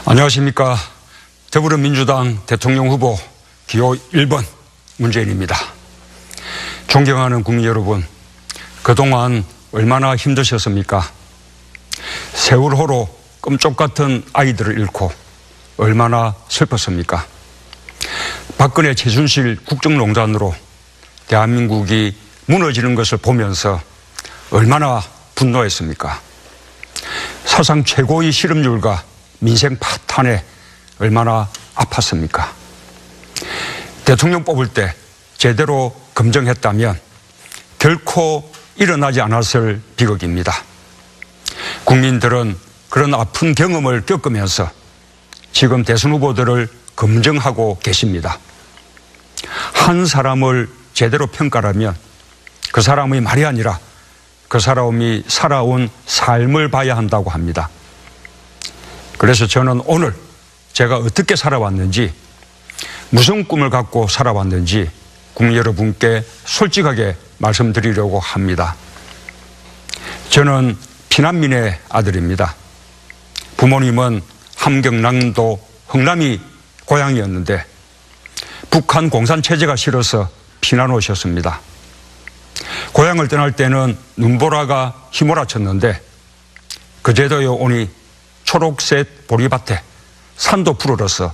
안녕하십니까. 더불어민주당 대통령 후보 기호 1번 문재인입니다. 존경하는 국민 여러분, 그동안 얼마나 힘드셨습니까? 세월호로 끔쪽 같은 아이들을 잃고 얼마나 슬펐습니까? 박근혜 최순실 국정농단으로 대한민국이 무너지는 것을 보면서 얼마나 분노했습니까? 사상 최고의 실업률과 민생 파탄에 얼마나 아팠습니까? 대통령 뽑을 때 제대로 검증했다면 결코 일어나지 않았을 비극입니다. 국민들은 그런 아픈 경험을 겪으면서 지금 대선 후보들을 검증하고 계십니다. 한 사람을 제대로 평가하면 그 사람의 말이 아니라 그 사람이 살아온 삶을 봐야 한다고 합니다. 그래서 저는 오늘 제가 어떻게 살아왔는지, 무슨 꿈을 갖고 살아왔는지 국민 여러분께 솔직하게 말씀드리려고 합니다. 저는 피난민의 아들입니다. 부모님은 함경남도 흥남이 고향이었는데 북한 공산체제가 싫어서 피난 오셨습니다. 고향을 떠날 때는 눈보라가 휘몰아쳤는데 그제도요 오니 초록색 보리밭에 산도 푸르러서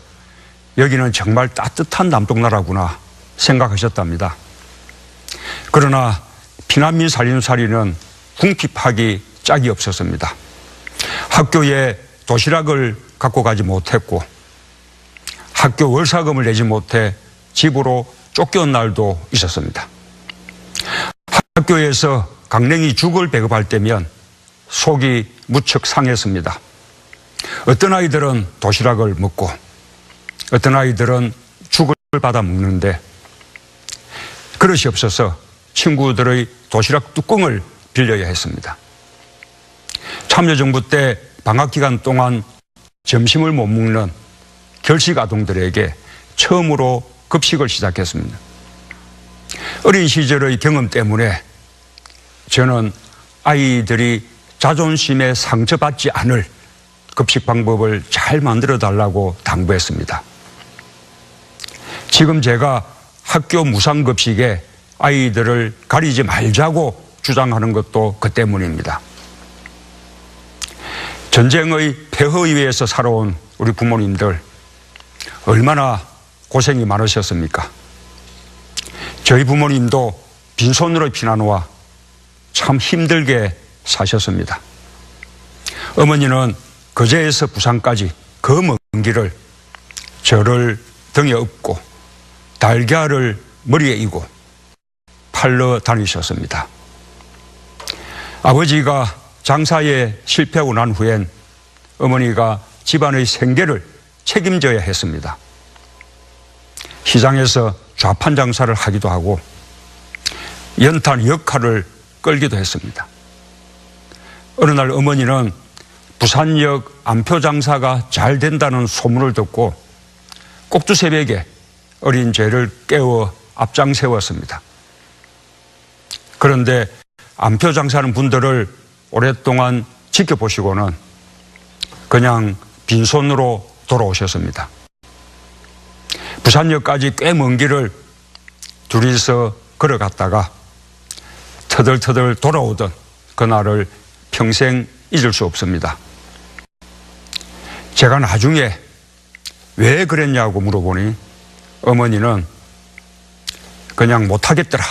여기는 정말 따뜻한 남동나라구나 생각하셨답니다. 그러나 피난민 살림살이는 궁핍하기 짝이 없었습니다. 학교에 도시락을 갖고 가지 못했고 학교 월사금을 내지 못해 집으로 쫓겨온 날도 있었습니다. 학교에서 강냉이 죽을 배급할 때면 속이 무척 상했습니다. 어떤 아이들은 도시락을 먹고 어떤 아이들은 죽을 받아 먹는데 그릇이 없어서 친구들의 도시락 뚜껑을 빌려야 했습니다. 참여정부 때 방학기간 동안 점심을 못 먹는 결식 아동들에게 처음으로 급식을 시작했습니다. 어린 시절의 경험 때문에 저는 아이들이 자존심에 상처받지 않을 급식 방법을 잘 만들어 달라고 당부했습니다. 지금 제가 학교 무상급식에 아이들을 가리지 말자고 주장하는 것도 그 때문입니다. 전쟁의 폐허에 의해서 살아온 우리 부모님들 얼마나 고생이 많으셨습니까? 저희 부모님도 빈손으로 피난와 참 힘들게 사셨습니다. 어머니는 거제에서 부산까지 그 먼 길을 저를 등에 업고 달걀을 머리에 이고 팔러 다니셨습니다. 아버지가 장사에 실패하고 난 후엔 어머니가 집안의 생계를 책임져야 했습니다. 시장에서 좌판 장사를 하기도 하고 연탄 역할을 끌기도 했습니다. 어느 날 어머니는 부산역 안표 장사가 잘 된다는 소문을 듣고 꼭두 새벽에 어린 저를 깨워 앞장 세웠습니다. 그런데 안표 장사하는 분들을 오랫동안 지켜보시고는 그냥 빈손으로 돌아오셨습니다. 부산역까지 꽤 먼 길을 둘이서 걸어갔다가 터덜터덜 돌아오던 그날을 평생 잊을 수 없습니다. 제가 나중에 왜 그랬냐고 물어보니 어머니는 그냥 못하겠더라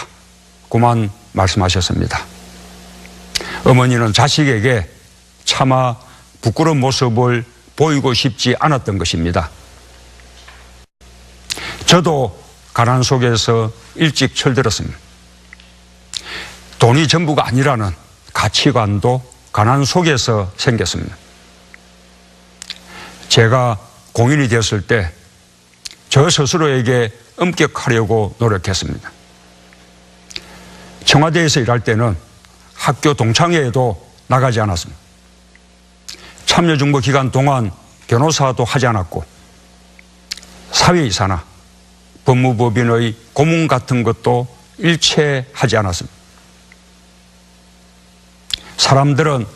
그만 말씀하셨습니다. 어머니는 자식에게 차마 부끄러운 모습을 보이고 싶지 않았던 것입니다. 저도 가난 속에서 일찍 철들었습니다. 돈이 전부가 아니라는 가치관도 가난 속에서 생겼습니다. 제가 공인이 되었을 때 저 스스로에게 엄격하려고 노력했습니다. 청와대에서 일할 때는 학교 동창회에도 나가지 않았습니다. 참여정부 기간 동안 변호사도 하지 않았고 사회이사나 법무법인의 고문 같은 것도 일체 하지 않았습니다. 사람들은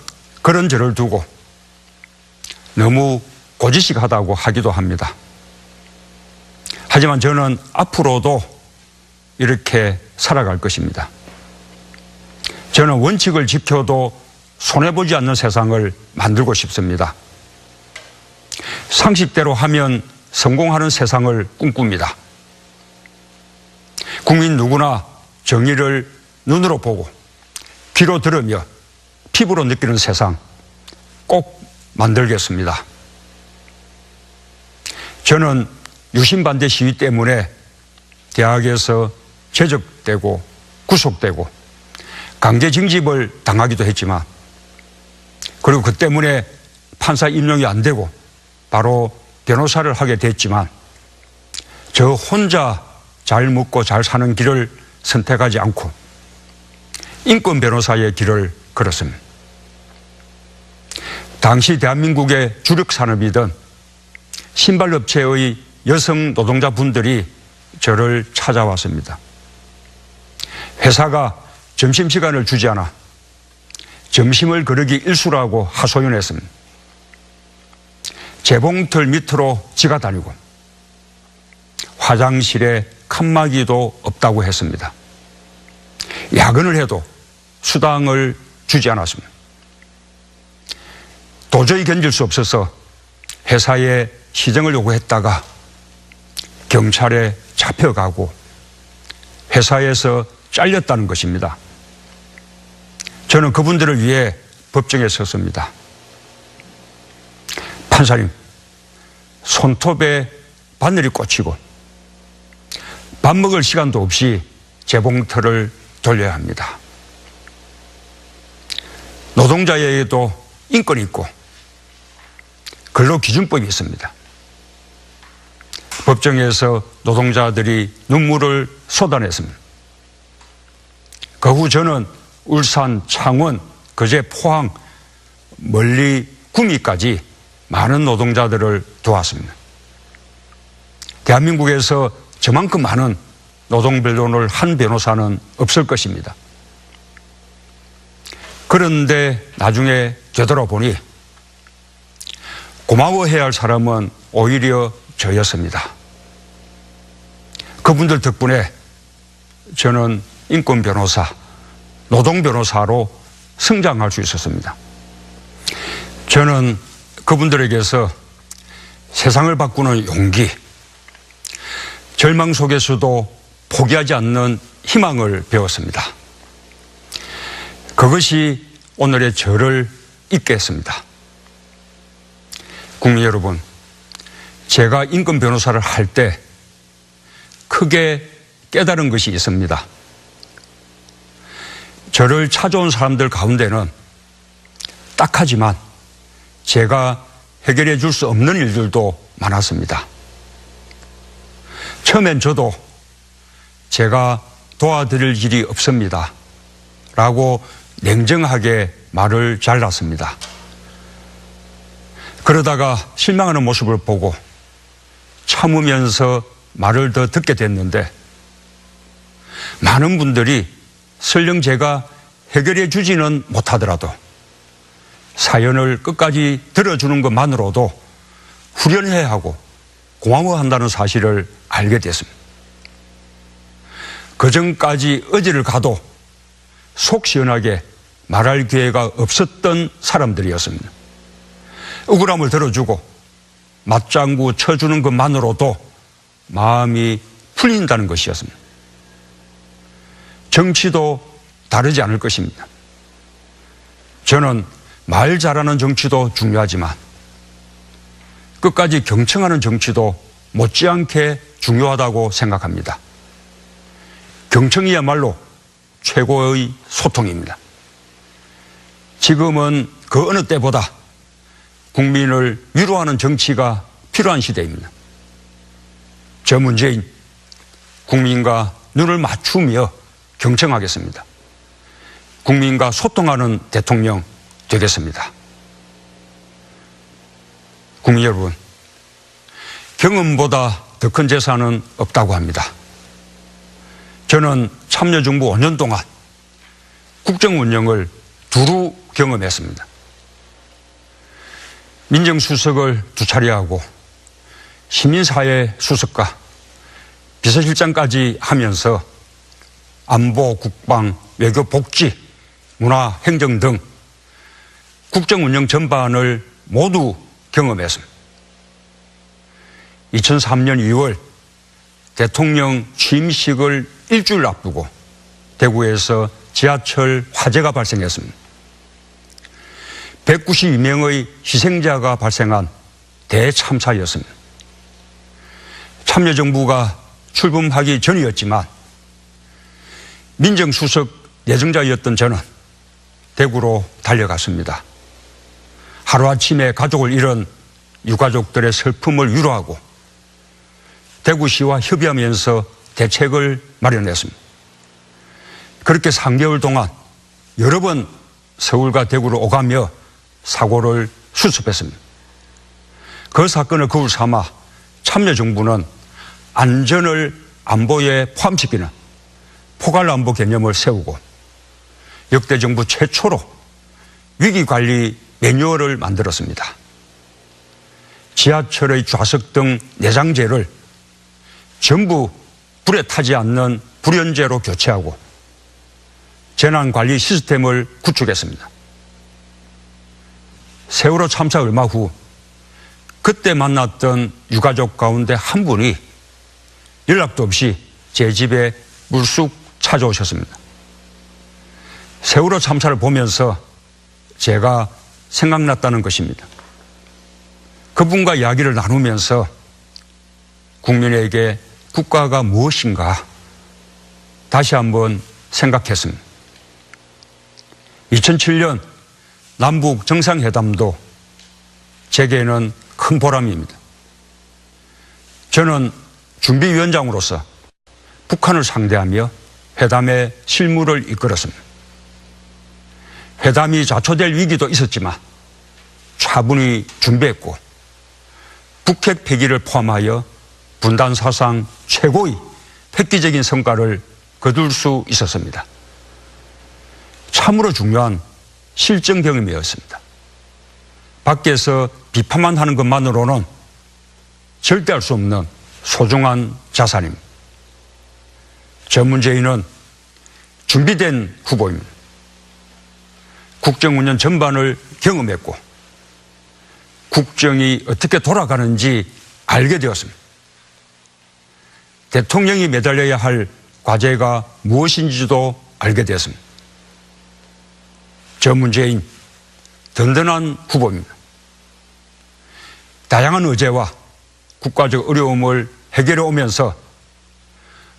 그런 저를 두고 너무 고지식하다고 하기도 합니다. 하지만 저는 앞으로도 이렇게 살아갈 것입니다. 저는 원칙을 지켜도 손해보지 않는 세상을 만들고 싶습니다. 상식대로 하면 성공하는 세상을 꿈꿉니다. 국민 누구나 정의를 눈으로 보고 귀로 들으며 피부로 느끼는 세상 꼭 만들겠습니다. 저는 유신 반대 시위 때문에 대학에서 제적되고 구속되고 강제 징집을 당하기도 했지만, 그리고 그 때문에 판사 임용이 안 되고 바로 변호사를 하게 됐지만, 저 혼자 잘 먹고 잘 사는 길을 선택하지 않고 인권 변호사의 길을 걸었습니다. 당시 대한민국의 주력 산업이던 신발업체의 여성 노동자분들이 저를 찾아왔습니다. 회사가 점심시간을 주지 않아 점심을 거르기 일수라고 하소연했습니다. 재봉틀 밑으로 지가 다니고 화장실에 칸막이도 없다고 했습니다. 야근을 해도 수당을 주지 않았습니다. 도저히 견딜 수 없어서 회사에 시정을 요구했다가 경찰에 잡혀가고 회사에서 잘렸다는 것입니다. 저는 그분들을 위해 법정에 섰습니다. 판사님, 손톱에 바늘이 꽂히고 밥 먹을 시간도 없이 재봉틀을 돌려야 합니다. 노동자에게도 인권이 있고 근로기준법이 있습니다. 법정에서 노동자들이 눈물을 쏟아냈습니다. 그 후 저는 울산, 창원, 거제, 포항, 멀리 구미까지 많은 노동자들을 도왔습니다. 대한민국에서 저만큼 많은 노동변론을 한 변호사는 없을 것입니다. 그런데 나중에 되돌아보니 고마워해야 할 사람은 오히려 저였습니다. 그분들 덕분에 저는 인권 변호사, 노동 변호사로 성장할 수 있었습니다. 저는 그분들에게서 세상을 바꾸는 용기, 절망 속에서도 포기하지 않는 희망을 배웠습니다. 그것이 오늘의 저를 있게 했습니다. 국민 여러분, 제가 인권 변호사를 할 때 크게 깨달은 것이 있습니다. 저를 찾아온 사람들 가운데는 딱하지만 제가 해결해 줄 수 없는 일들도 많았습니다. 처음엔 저도 제가 도와드릴 일이 없습니다 라고 냉정하게 말을 잘랐습니다. 그러다가 실망하는 모습을 보고 참으면서 말을 더 듣게 됐는데, 많은 분들이 설령 제가 해결해 주지는 못하더라도 사연을 끝까지 들어주는 것만으로도 후련해야 하고 고마워한다는 사실을 알게 됐습니다. 그전까지 어디를 가도 속 시원하게 말할 기회가 없었던 사람들이었습니다. 억울함을 들어주고 맞장구 쳐주는 것만으로도 마음이 풀린다는 것이었습니다. 정치도 다르지 않을 것입니다. 저는 말 잘하는 정치도 중요하지만 끝까지 경청하는 정치도 못지않게 중요하다고 생각합니다. 경청이야말로 최고의 소통입니다. 지금은 그 어느 때보다 국민을 위로하는 정치가 필요한 시대입니다. 저 문재인, 국민과 눈을 맞추며 경청하겠습니다. 국민과 소통하는 대통령 되겠습니다. 국민 여러분, 경험보다 더 큰 재산은 없다고 합니다. 저는 참여정부 5년 동안 국정 운영을 두루 경험했습니다. 민정수석을 2차례 하고 시민사회 수석과 비서실장까지 하면서 안보, 국방, 외교, 복지, 문화, 행정 등 국정운영 전반을 모두 경험했습니다. 2003년 2월 대통령 취임식을 일주일 앞두고 대구에서 지하철 화재가 발생했습니다. 192명의 희생자가 발생한 대참사였습니다. 참여정부가 출범하기 전이었지만 민정수석 내정자였던 저는 대구로 달려갔습니다. 하루아침에 가족을 잃은 유가족들의 슬픔을 위로하고 대구시와 협의하면서 대책을 마련했습니다. 그렇게 3개월 동안 여러 번 서울과 대구를 오가며 사고를 수습했습니다. 그 사건을 거울 삼아 참여정부는 안전을 안보에 포함시키는 포괄안보 개념을 세우고 역대 정부 최초로 위기관리 매뉴얼을 만들었습니다. 지하철의 좌석 등 내장재를 전부 불에 타지 않는 불연재로 교체하고 재난관리 시스템을 구축했습니다. 세월호 참사 얼마 후 그때 만났던 유가족 가운데 한 분이 연락도 없이 제 집에 물쑥 찾아오셨습니다. 세월호 참사를 보면서 제가 생각났다는 것입니다. 그분과 이야기를 나누면서 국민에게 국가가 무엇인가 다시 한번 생각했습니다. 2007년 남북 정상회담도 제게는 큰 보람입니다. 저는 준비위원장으로서 북한을 상대하며 회담의 실무를 이끌었습니다. 회담이 좌초될 위기도 있었지만 차분히 준비했고 북핵 폐기를 포함하여 분단 사상 최고의 획기적인 성과를 거둘 수 있었습니다. 참으로 중요한 실전 경험이었습니다. 밖에서 비판만 하는 것만으로는 절대 할 수 없는 소중한 자산입니다. 저 문재인은 준비된 후보입니다. 국정운영 전반을 경험했고 국정이 어떻게 돌아가는지 알게 되었습니다. 대통령이 매달려야 할 과제가 무엇인지도 알게 되었습니다. 저 문재인 든든한 후보입니다. 다양한 의제와 국가적 어려움을 해결해 오면서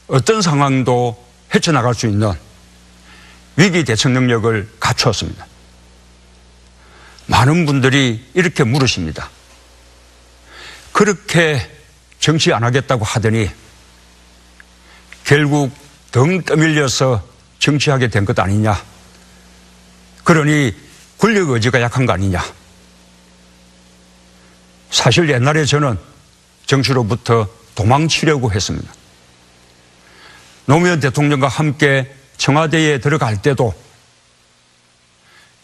어떤 상황도 헤쳐나갈 수 있는 위기 대처 능력을 갖추었습니다. 많은 분들이 이렇게 물으십니다. 그렇게 정치 안 하겠다고 하더니 결국 등 떠밀려서 정치하게 된 것 아니냐. 그러니 권력 의지가 약한 거 아니냐. 사실 옛날에 저는 정치로부터 도망치려고 했습니다. 노무현 대통령과 함께 청와대에 들어갈 때도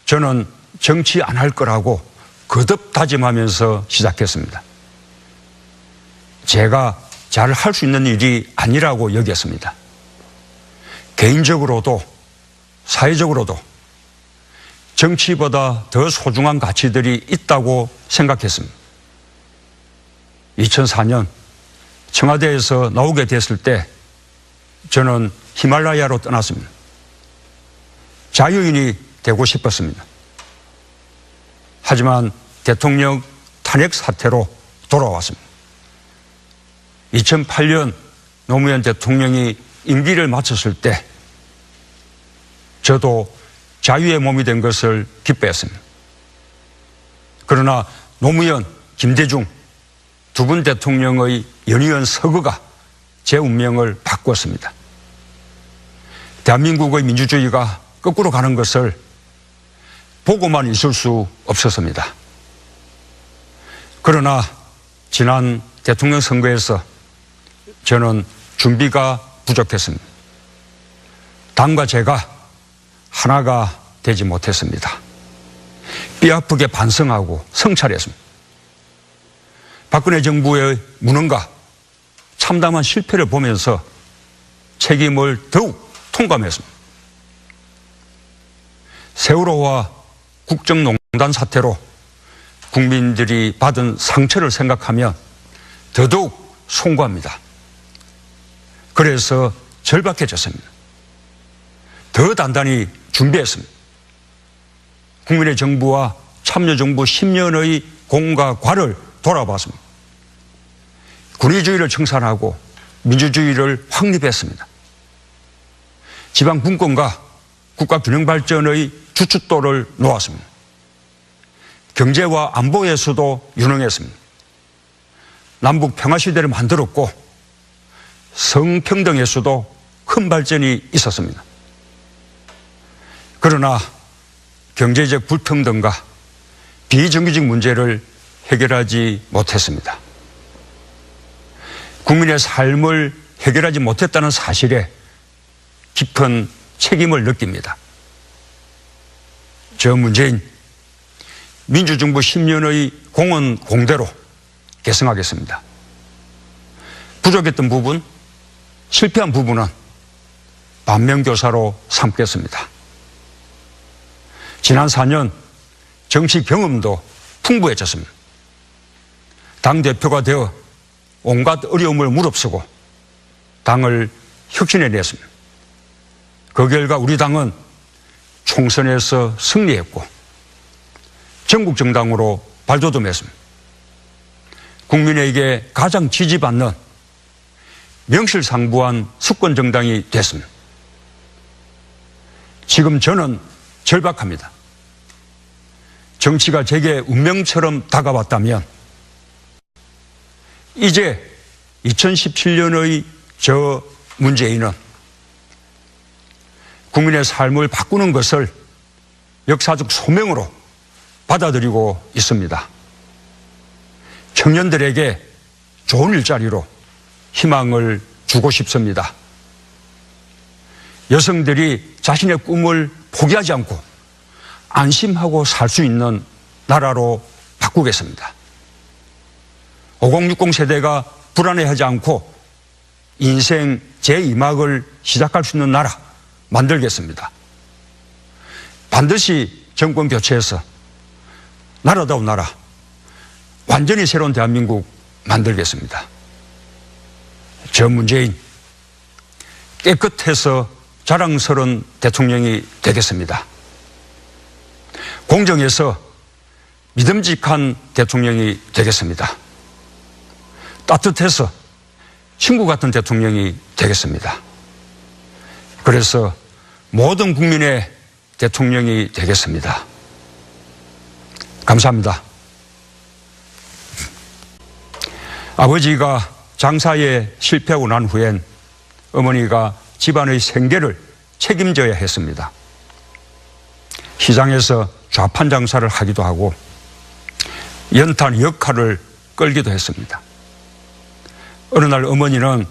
저는 정치 안 할 거라고 거듭 다짐하면서 시작했습니다. 제가 잘 할 수 있는 일이 아니라고 여겼습니다. 개인적으로도 사회적으로도 정치보다 더 소중한 가치들이 있다고 생각했습니다. 2004년 청와대에서 나오게 됐을 때 저는 히말라야로 떠났습니다. 자유인이 되고 싶었습니다. 하지만 대통령 탄핵 사태로 돌아왔습니다. 2008년 노무현 대통령이 임기를 마쳤을 때 저도 자유의 몸이 된 것을 기뻐했습니다. 그러나 노무현, 김대중 두 분 대통령의 연이은 서거가 제 운명을 바꾸었습니다. 대한민국의 민주주의가 거꾸로 가는 것을 보고만 있을 수 없었습니다. 그러나 지난 대통령 선거에서 저는 준비가 부족했습니다. 당과 제가 하나가 되지 못했습니다. 뼈아프게 반성하고 성찰했습니다. 박근혜 정부의 무능과 참담한 실패를 보면서 책임을 더욱 통감했습니다. 세월호와 국정농단 사태로 국민들이 받은 상처를 생각하면 더더욱 송구합니다. 그래서 절박해졌습니다. 더 단단히 준비했습니다. 국민의 정부와 참여정부 10년의 공과 과를 돌아봤습니다. 군의주의를 청산하고 민주주의를 확립했습니다. 지방 분권과 국가 균형 발전의 주춧돌을 놓았습니다. 경제와 안보에서도 유능했습니다. 남북 평화시대를 만들었고 성평등에서도 큰 발전이 있었습니다. 그러나 경제적 불평등과 비정규직 문제를 해결하지 못했습니다. 국민의 삶을 해결하지 못했다는 사실에 깊은 책임을 느낍니다. 저 문재인 민주정부 10년의 공헌 공대로 계승하겠습니다. 부족했던 부분, 실패한 부분은 반면교사로 삼겠습니다. 지난 4년 정치 경험도 풍부해졌습니다. 당대표가 되어 온갖 어려움을 무릅쓰고 당을 혁신해냈습니다. 그 결과 우리 당은 총선에서 승리했고 전국 정당으로 발돋움했습니다. 국민에게 가장 지지받는 명실상부한 수권 정당이 됐습니다. 지금 저는 절박합니다. 정치가 제게 운명처럼 다가왔다면 이제 2017년의 저 문재인은 국민의 삶을 바꾸는 것을 역사적 소명으로 받아들이고 있습니다. 청년들에게 좋은 일자리로 희망을 주고 싶습니다. 여성들이 자신의 꿈을 포기하지 않고 안심하고 살 수 있는 나라로 바꾸겠습니다. 5060 세대가 불안해하지 않고 인생 제2막을 시작할 수 있는 나라 만들겠습니다. 반드시 정권 교체해서 나라다운 나라, 완전히 새로운 대한민국 만들겠습니다. 저 문재인 깨끗해서 자랑스러운 대통령이 되겠습니다. 공정해서 믿음직한 대통령이 되겠습니다. 따뜻해서 친구 같은 대통령이 되겠습니다. 그래서 모든 국민의 대통령이 되겠습니다. 감사합니다. 아버지가 장사에 실패하고 난 후엔 어머니가 집안의 생계를 책임져야 했습니다. 시장에서 좌판 장사를 하기도 하고 연탄 역할을 끌기도 했습니다. 어느 날 어머니는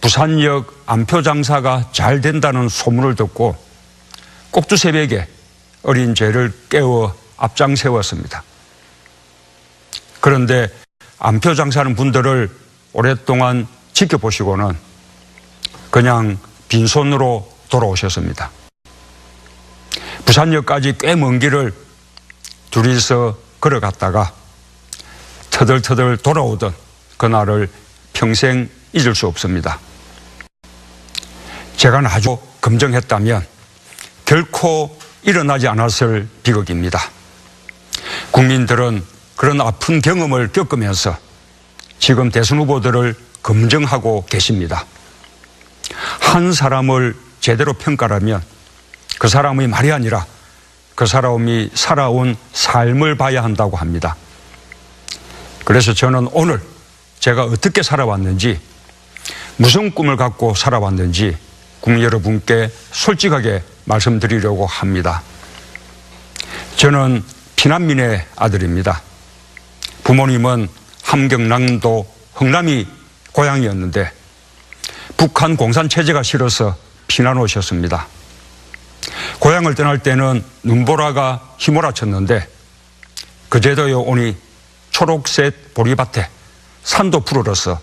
부산역 안표 장사가 잘 된다는 소문을 듣고 꼭두 새벽에 어린 죄를 깨워 앞장 세웠습니다. 그런데 안표 장사하는 분들을 오랫동안 지켜보시고는 그냥 빈손으로 돌아오셨습니다. 부산역까지 꽤 먼 길을 둘이서 걸어갔다가 터덜터덜 돌아오던 그날을 평생 잊을 수 없습니다. 제가 아주 검정했다면 결코 일어나지 않았을 비극입니다. 국민들은 그런 아픈 경험을 겪으면서 지금 대선 후보들을 검증하고 계십니다. 한 사람을 제대로 평가하면 그 사람의 말이 아니라 그 사람이 살아온 삶을 봐야 한다고 합니다. 그래서 저는 오늘 제가 어떻게 살아왔는지, 무슨 꿈을 갖고 살아왔는지 국민 여러분께 솔직하게 말씀드리려고 합니다. 저는 피난민의 아들입니다. 부모님은 함경남도 흥남이 고향이었는데 북한 공산체제가 싫어서 피난 오셨습니다. 고향을 떠날 때는 눈보라가 휘몰아쳤는데 그제도요 오니 초록색 보리밭에 산도 푸르러서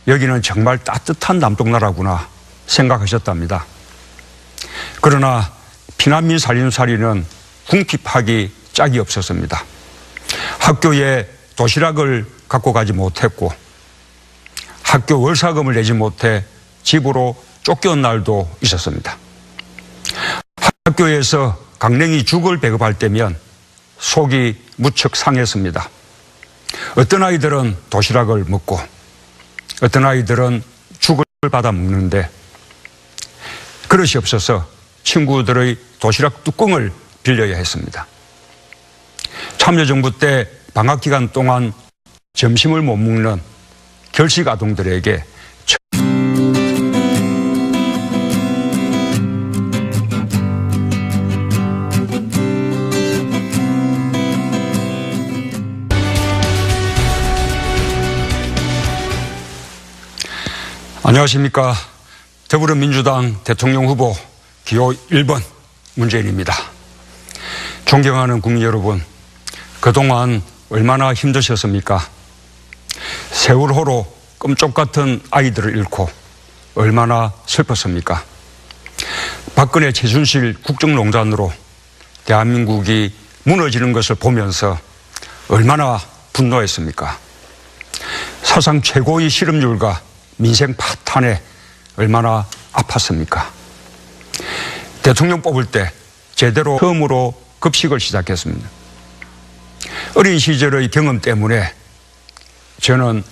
여기는 정말 따뜻한 남동나라구나 생각하셨답니다. 그러나 피난민 살림살이는 궁핍하기 짝이 없었습니다. 학교에 도시락을 갖고 가지 못했고 학교 월사금을 내지 못해 집으로 쫓겨온 날도 있었습니다. 학교에서 강냉이 죽을 배급할 때면 속이 무척 상했습니다. 어떤 아이들은 도시락을 먹고 어떤 아이들은 죽을 받아 먹는데 그릇이 없어서 친구들의 도시락 뚜껑을 빌려야 했습니다. 참여정부 때 방학기간 동안 점심을 못 먹는 결식 아동들에게 안녕하십니까. 더불어민주당 대통령 후보 기호 1번 문재인입니다. 존경하는 국민 여러분, 그동안 얼마나 힘드셨습니까? 세월호로 끔쪽 같은 아이들을 잃고 얼마나 슬펐습니까? 박근혜 최순실 국정농단으로 대한민국이 무너지는 것을 보면서 얼마나 분노했습니까? 사상 최고의 실업률과 민생 파탄에 얼마나 아팠습니까? 대통령 뽑을 때 제대로 처음으로 급식을 시작했습니다. 어린 시절의 경험 때문에 저는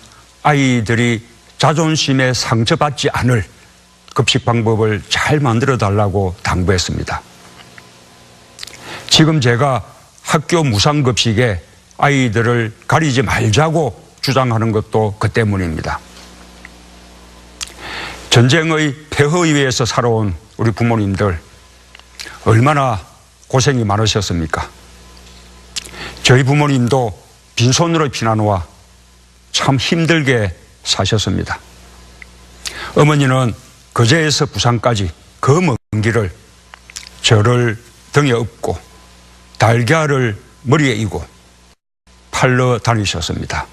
아이들이 자존심에 상처받지 않을 급식 방법을 잘 만들어 달라고 당부했습니다. 지금 제가 학교 무상급식에 아이들을 가리지 말자고 주장하는 것도 그 때문입니다. 전쟁의 폐허 위에서 살아온 우리 부모님들 얼마나 고생이 많으셨습니까? 저희 부모님도 빈손으로 피난 와 참 힘들게 사셨습니다. 어머니는 거제에서 부산까지 그 먼 길을 저를 등에 업고 달걀을 머리에 이고 팔러 다니셨습니다.